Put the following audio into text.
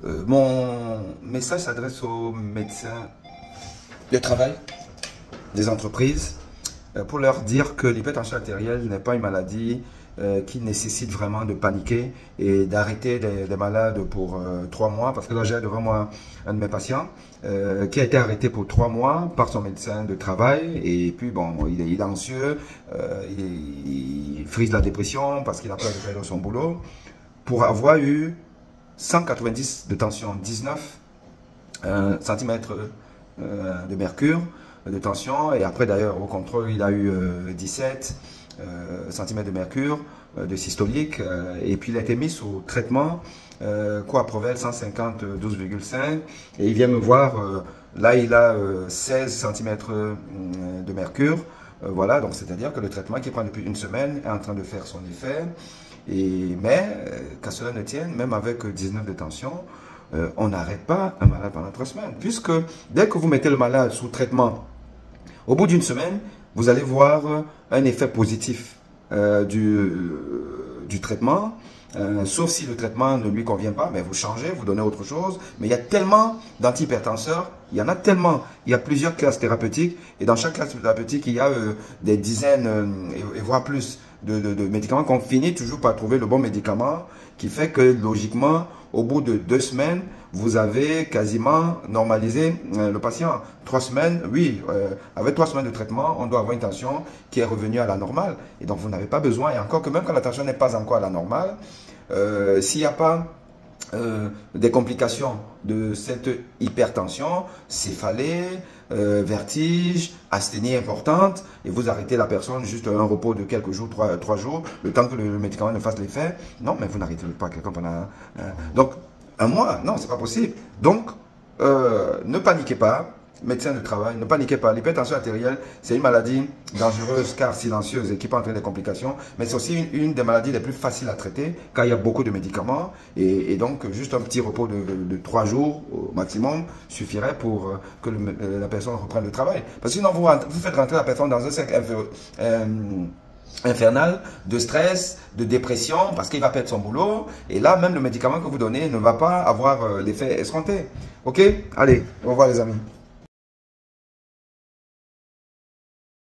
Mon message s'adresse aux médecins de travail, des entreprises, pour leur dire que l'hypertension artérielle n'est pas une maladie qui nécessite vraiment de paniquer et d'arrêter des malades pour 3 mois. Parce que là, j'ai devant moi un de mes patients qui a été arrêté pour 3 mois par son médecin de travail. Et puis, bon, il est anxieux, il frise la dépression parce qu'il a peur de perdre son boulot. Pour avoir eu 190 de tension, 19 cm de mercure de tension, et après d'ailleurs au contrôle il a eu 17 cm de mercure de systolique, et puis il a été mis sous traitement Coaprovel 150 12,5, et il vient me voir, là il a 16 cm de mercure, voilà, donc c'est à dire que le traitement qu'il prend depuis une semaine est en train de faire son effet. Mais, qu'à cela ne tienne, même avec 19 de tension, on n'arrête pas un malade pendant 3 semaines. Puisque dès que vous mettez le malade sous traitement, au bout d'une semaine, vous allez voir un effet positif du traitement. Sauf si le traitement ne lui convient pas, mais vous changez, vous donnez autre chose. Mais il y a tellement d'antihypertenseurs, il y en a tellement, il y a plusieurs classes thérapeutiques, et dans chaque classe thérapeutique, il y a des dizaines, et voire plus, de médicaments, qu'on finit toujours par trouver le bon médicament, qui fait que logiquement, au bout de 2 semaines, vous avez quasiment normalisé le patient. 3 semaines, oui, avec 3 semaines de traitement, on doit avoir une tension qui est revenue à la normale. Et donc, vous n'avez pas besoin, et encore que même quand la tension n'est pas encore à la normale, s'il n'y a pas des complications de cette hypertension, céphalée, vertige, asthénie importante, et vous arrêtez la personne juste un repos de quelques jours, 3 jours, le temps que le médicament ne fasse l'effet. Non, mais vous n'arrêtez pas quelqu'un pendant donc 1 mois. Non, c'est pas possible. Donc, ne paniquez pas. Médecin de travail, ne paniquez pas. L'hypertension artérielle, c'est une maladie dangereuse car silencieuse et qui peut entraîner des complications, mais c'est aussi une des maladies les plus faciles à traiter car il y a beaucoup de médicaments, et donc juste un petit repos de 3 jours au maximum suffirait pour que la personne reprenne le travail. Parce que sinon, vous faites rentrer la personne dans un cercle infernal de stress, de dépression, parce qu'il va perdre son boulot, et là, même le médicament que vous donnez ne va pas avoir l'effet escompté. Ok? Allez, au revoir les amis.